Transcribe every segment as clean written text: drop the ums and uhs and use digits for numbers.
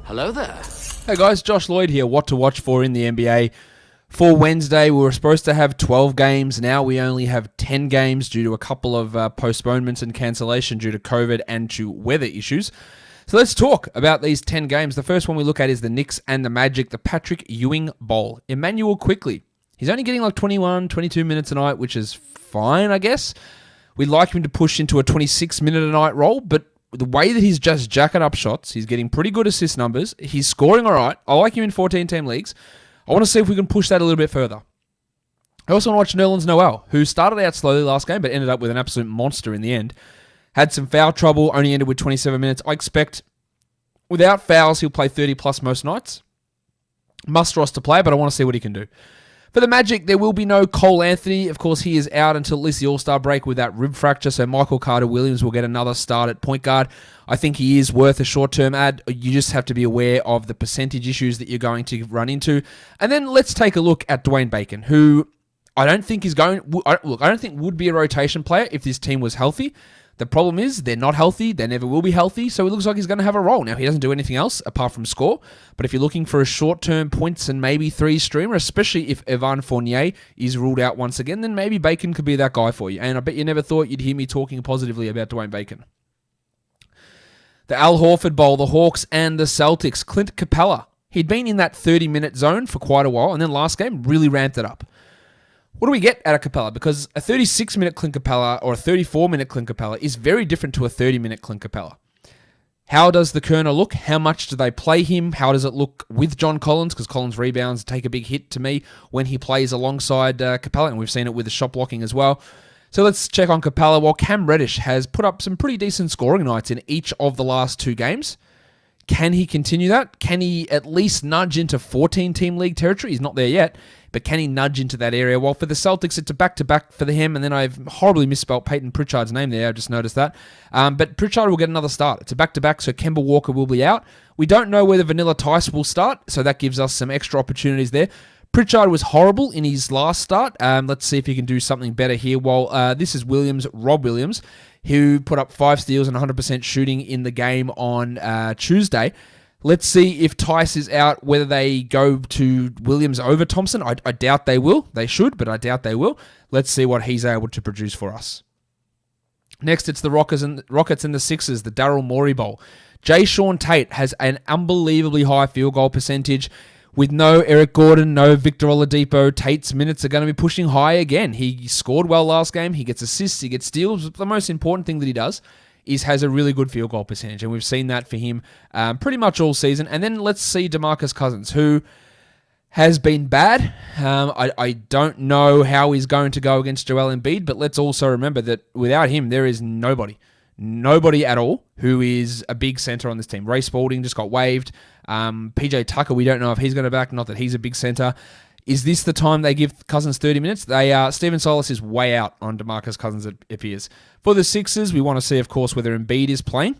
Hello there. Hey guys, Josh Lloyd here. What to watch for in the NBA. For Wednesday, we were supposed to have 12 games. Now we only have 10 games due to a couple of postponements and cancellation due to COVID and to weather issues. So let's talk about these 10 games. The first one we look at is the Knicks and the Magic, the Patrick Ewing Bowl. Emmanuel quickly. He's only getting like 21, 22 minutes a night, which is fine, I guess. We'd like him to push into a 26-minute-a-night role, but the way that he's just jacking up shots, he's getting pretty good assist numbers. He's scoring all right. I like him in 14-team leagues. I want to see if we can push that a little bit further. I also want to watch Nerlens Noel, who started out slowly last game, but ended up with an absolute monster in the end. Had some foul trouble, only ended with 27 minutes. I expect without fouls, he'll play 30-plus most nights. Must roster play, but I want to see what he can do. For the Magic, there will be no Cole Anthony. Of course, he is out until at least the All-Star break with that rib fracture, so Michael Carter-Williams will get another start at point guard. I think he is worth a short-term add. You just have to be aware of the percentage issues that you're going to run into. And then let's take a look at Dwayne Bacon, who I don't think would be a rotation player if this team was healthy. The problem is they're not healthy. They never will be healthy. So it looks like he's going to have a role. Now, he doesn't do anything else apart from score. But if you're looking for a short-term points and maybe three streamer, especially if Evan Fournier is ruled out once again, then maybe Bacon could be that guy for you. And I bet you never thought you'd hear me talking positively about Dwayne Bacon. The Al Horford Bowl, the Hawks and the Celtics. Clint Capella. He'd been in that 30-minute zone for quite a while, and then last game really ramped it up. What do we get out of Capella? Because a 36-minute Clint Capella or a 34-minute Clint Capella is very different to a 30-minute Clint Capella. How does the Kerner look? How much do they play him? How does it look with John Collins? Because Collins' rebounds take a big hit to me when he plays alongside Capella, and we've seen it with the shot blocking as well. So let's check on Capella. While Cam Reddish has put up some pretty decent scoring nights in each of the last two games, can he continue that? Can he at least nudge into 14-team league territory? He's not there yet, but can he nudge into that area? Well, for the Celtics, it's a back-to-back for him, and then I've horribly misspelled Peyton Pritchard's name there. I just noticed that. But Pritchard will get another start. It's a back-to-back, so Kemba Walker will be out. We don't know whether Vanilla Tice will start, so that gives us some extra opportunities there. Pritchard was horrible in his last start. Let's see if he can do something better here. While this is Rob Williams, who put up 5 steals and 100% shooting in the game on Tuesday. Let's see if Tice is out, whether they go to Williams over Thompson. I doubt they will. They should, but I doubt they will. Let's see what he's able to produce for us. Next, it's the Rockets and the Sixers, the Daryl Morey Bowl. Jay Sean Tate has an unbelievably high field goal percentage. With no Eric Gordon, no Victor Oladipo, Tate's minutes are going to be pushing high again. He scored well last game. He gets assists. He gets steals. But the most important thing that he does is has a really good field goal percentage. And we've seen that for him pretty much all season. And then let's see DeMarcus Cousins, who has been bad. I don't know how he's going to go against Joel Embiid, but let's also remember that without him, there is nobody at all who is a big center on this team. Ray Spalding just got waived. PJ Tucker, we don't know if he's going to back, not that he's a big center. Is this the time they give Cousins 30 minutes? Steven Silas is way out on DeMarcus Cousins, it appears. For the Sixers, we want to see, of course, whether Embiid is playing.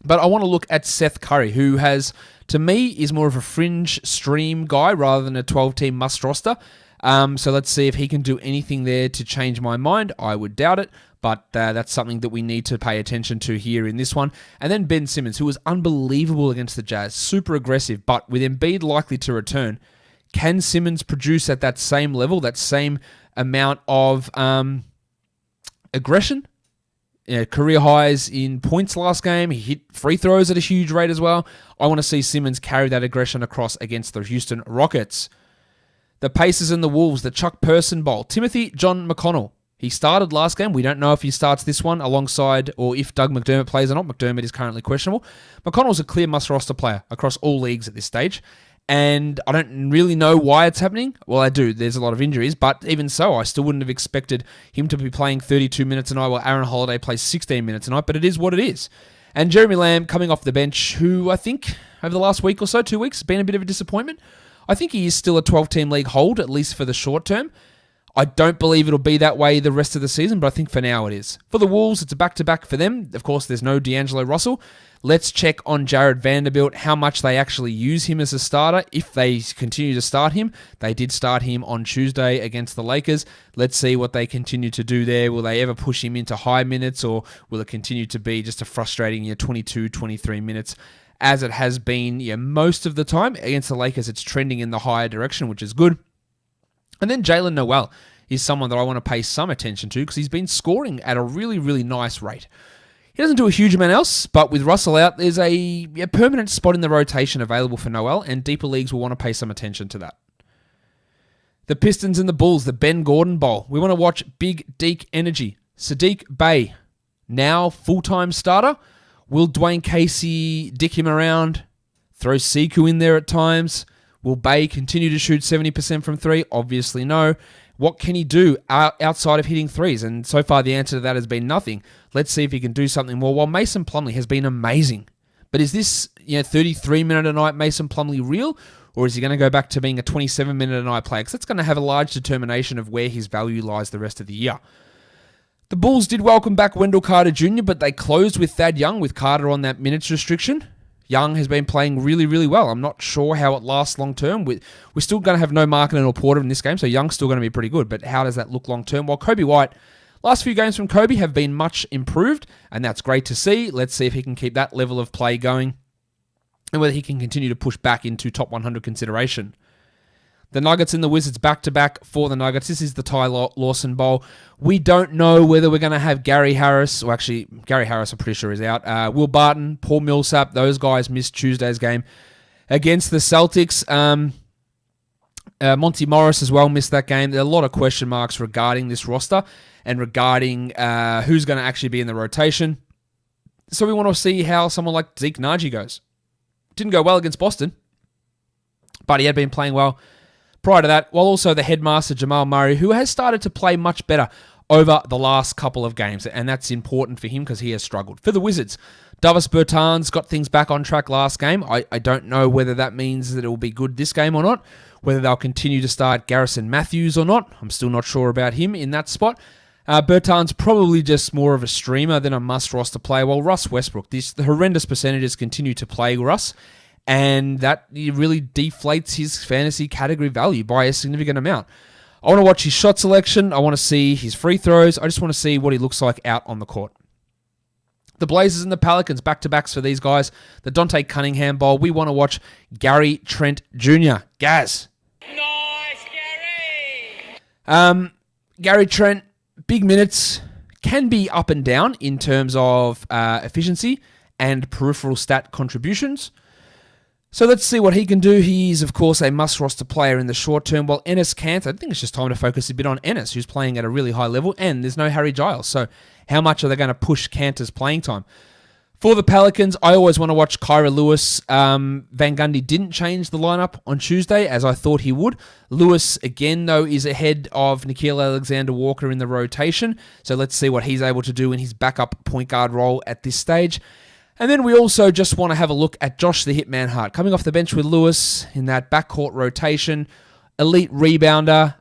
But I want to look at Seth Curry, who has, to me, is more of a fringe stream guy rather than a 12-team must roster. So let's see if he can do anything there to change my mind. I would doubt it, but that's something that we need to pay attention to here in this one. And then Ben Simmons, who was unbelievable against the Jazz, super aggressive, but with Embiid likely to return, can Simmons produce at that same level, that same amount of aggression? Career highs in points last game. He hit free throws at a huge rate as well. I want to see Simmons carry that aggression across against the Houston Rockets. The Pacers and the Wolves, the Chuck Person Bowl. Timothy John McConnell. He started last game. We don't know if he starts this one alongside or if Doug McDermott plays or not. McDermott is currently questionable. McConnell's a clear must-roster player across all leagues at this stage. And I don't really know why it's happening. Well, I do. There's a lot of injuries. But even so, I still wouldn't have expected him to be playing 32 minutes a night while Aaron Holiday plays 16 minutes a night. But it is what it is. And Jeremy Lamb coming off the bench, who I think over the last week or so, 2 weeks, has been a bit of a disappointment. I think he is still a 12-team league hold, at least for the short term. I don't believe it'll be that way the rest of the season, but I think for now it is. For the Wolves, it's a back-to-back for them. Of course, there's no D'Angelo Russell. Let's check on Jared Vanderbilt, how much they actually use him as a starter, if they continue to start him. They did start him on Tuesday against the Lakers. Let's see what they continue to do there. Will they ever push him into high minutes, or will it continue to be just a frustrating 22, 23 minutes as it has been most of the time. Against the Lakers, it's trending in the higher direction, which is good. And then Jalen Noel is someone that I want to pay some attention to because he's been scoring at a really, really nice rate. He doesn't do a huge amount else, but with Russell out, there's a permanent spot in the rotation available for Noel, and deeper leagues will want to pay some attention to that. The Pistons and the Bulls, the Ben Gordon Bowl. We want to watch Big Deke energy. Sadiq Bey, now full-time starter. Will Dwayne Casey dick him around? Throw Siku in there at times? Will Bey continue to shoot 70% from three? Obviously no. What can he do outside of hitting threes? And so far the answer to that has been nothing. Let's see if he can do something more. While Mason Plumlee has been amazing. But is this 33-minute-a-night Mason Plumlee real? Or is he going to go back to being a 27-minute-a-night player? Because that's going to have a large determination of where his value lies the rest of the year. The Bulls did welcome back Wendell Carter Jr., but they closed with Thad Young, with Carter on that minutes restriction. Young has been playing really, really well. I'm not sure how it lasts long-term. We're still going to have no Markkanen or Porter in this game, so Young's still going to be pretty good. But how does that look long-term? While Kobe White, last few games from Kobe have been much improved, and that's great to see. Let's see if he can keep that level of play going and whether he can continue to push back into top 100 consideration. The Nuggets and the Wizards back-to-back for the Nuggets. This is the Ty Lawson Bowl. We don't know whether we're going to have Gary Harris, or actually, Gary Harris I'm pretty sure is out. Will Barton, Paul Millsap, those guys missed Tuesday's game against the Celtics. Monty Morris as well missed that game. There are a lot of question marks regarding this roster and regarding who's going to actually be in the rotation. So we want to see how someone like Zeke Naji goes. Didn't go well against Boston, but he had been playing well prior to that, while also the headmaster, Jamal Murray, who has started to play much better over the last couple of games, and that's important for him because he has struggled. For the Wizards, Davis Bertans got things back on track last game. I don't know whether that means that it will be good this game or not, whether they'll continue to start Garrison Matthews or not. I'm still not sure about him in that spot. Bertans probably just more of a streamer than a must-roster player, while Russ Westbrook, the horrendous percentages continue to plague Russ, and that really deflates his fantasy category value by a significant amount. I want to watch his shot selection. I want to see his free throws. I just want to see what he looks like out on the court. The Blazers and the Pelicans, back-to-backs for these guys. The Dante Cunningham Bowl. We want to watch Gary Trent Jr. Gaz. Nice, Gary! Gary Trent, big minutes, can be up and down in terms of efficiency and peripheral stat contributions. So let's see what he can do. He's, of course, a must-roster player in the short term, while Enes Kanter, I think it's just time to focus a bit on Enes, who's playing at a really high level, and there's no Harry Giles. So how much are they going to push Kanter's playing time? For the Pelicans, I always want to watch Kyra Lewis. Van Gundy didn't change the lineup on Tuesday, as I thought he would. Lewis, again, though, is ahead of Nickeil Alexander-Walker in the rotation. So let's see what he's able to do in his backup point guard role at this stage. And then we also just want to have a look at Josh the Hitman Hart, coming off the bench with Lewis in that backcourt rotation. Elite rebounder,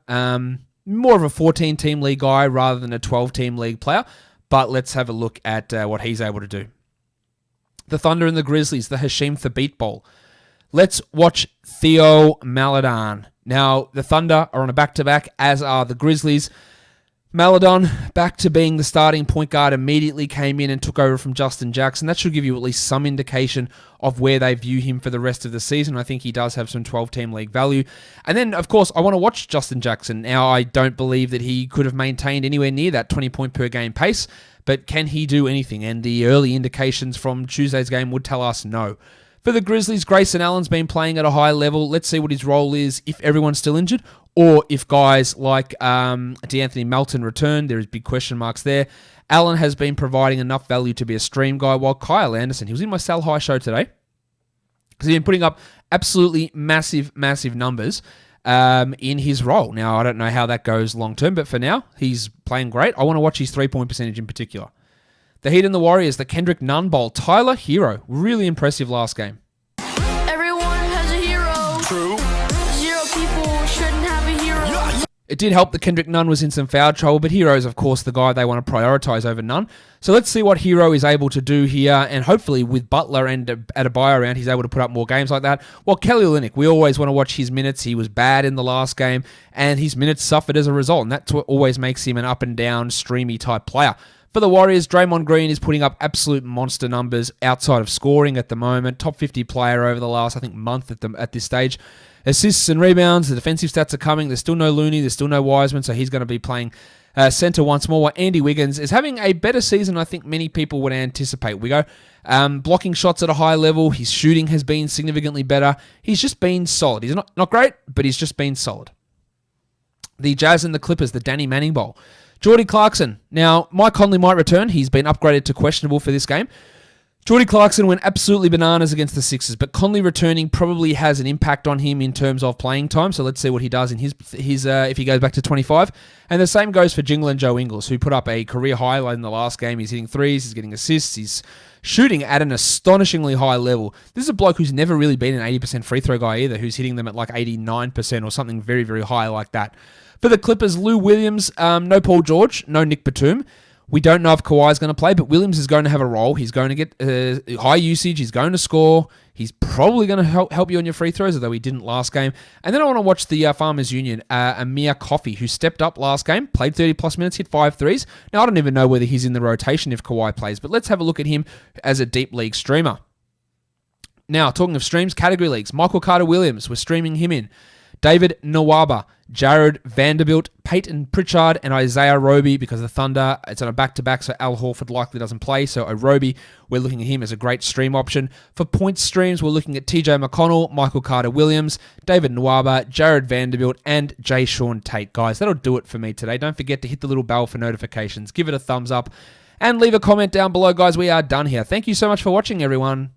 more of a 14-team league guy rather than a 12-team league player. But let's have a look at what he's able to do. The Thunder and the Grizzlies, the Hasheem Thabeet Bowl. Let's watch Theo Maledon. Now, the Thunder are on a back-to-back, as are the Grizzlies. Maledon, back to being the starting point guard, immediately came in and took over from Justin Jackson. That should give you at least some indication of where they view him for the rest of the season. I think he does have some 12-team league value. And then, of course, I want to watch Justin Jackson. Now, I don't believe that he could have maintained anywhere near that 20-point-per-game pace, but can he do anything? And the early indications from Tuesday's game would tell us no. For the Grizzlies, Grayson Allen's been playing at a high level. Let's see what his role is if everyone's still injured, or if guys like DeAnthony Melton return. There is big question marks there. Allen has been providing enough value to be a stream guy, while Kyle Anderson, he was in my Sell High show today, because he's been putting up absolutely massive, massive numbers in his role. Now, I don't know how that goes long term, but for now, he's playing great. I want to watch his three-point percentage in particular. The Heat and the Warriors, the Kendrick Nunn Bowl. Tyler Hero, really impressive last game. Everyone has a hero. True. 0 people shouldn't have a hero. Yeah. It did help that Kendrick Nunn was in some foul trouble, but Hero is, of course, the guy they want to prioritize over Nunn. So let's see what Hero is able to do here, and hopefully with Butler and Adebayo around, he's able to put up more games like that. Well, Kelly Olynyk, we always want to watch his minutes. He was bad in the last game, and his minutes suffered as a result, and that's what always makes him an up-and-down, streamy type player. For the Warriors, Draymond Green is putting up absolute monster numbers outside of scoring at the moment. Top 50 player over the last, I think, month at this stage. Assists and rebounds, the defensive stats are coming. There's still no Looney, there's still no Wiseman, so he's going to be playing center once more. While Andy Wiggins is having a better season I think many people would anticipate. We go blocking shots at a high level. His shooting has been significantly better. He's just been solid. He's not great, but he's just been solid. The Jazz and the Clippers, the Danny Manning Bowl. Jordy Clarkson. Now, Mike Conley might return. He's been upgraded to questionable for this game. Jordy Clarkson went absolutely bananas against the Sixers, but Conley returning probably has an impact on him in terms of playing time. So let's see what he does in his if he goes back to 25. And the same goes for Jingle and Joe Ingles, who put up a career highlight in the last game. He's hitting threes, he's getting assists, he's shooting at an astonishingly high level. This is a bloke who's never really been an 80% free throw guy either, who's hitting them at like 89% or something very, very high like that. For the Clippers, Lou Williams, no Paul George, no Nick Batum. We don't know if Kawhi's going to play, but Williams is going to have a role. He's going to get high usage. He's going to score. He's probably going to help you on your free throws, although he didn't last game. And then I want to watch the Farmers Union, Amir Coffey, who stepped up last game, played 30-plus minutes, hit 5 threes. Now, I don't even know whether he's in the rotation if Kawhi plays, but let's have a look at him as a deep league streamer. Now, talking of streams, category leagues, Michael Carter-Williams, we're streaming him in. David Nwaba, Jared Vanderbilt, Peyton Pritchard, and Isaiah Roby because the Thunder, it's on a back-to-back, so Al Horford likely doesn't play. So Roby, we're looking at him as a great stream option. For points streams, we're looking at TJ McConnell, Michael Carter-Williams, David Nwaba, Jared Vanderbilt, and Jay Sean Tate. Guys, that'll do it for me today. Don't forget to hit the little bell for notifications. Give it a thumbs up and leave a comment down below, guys. We are done here. Thank you so much for watching, everyone.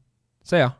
See ya.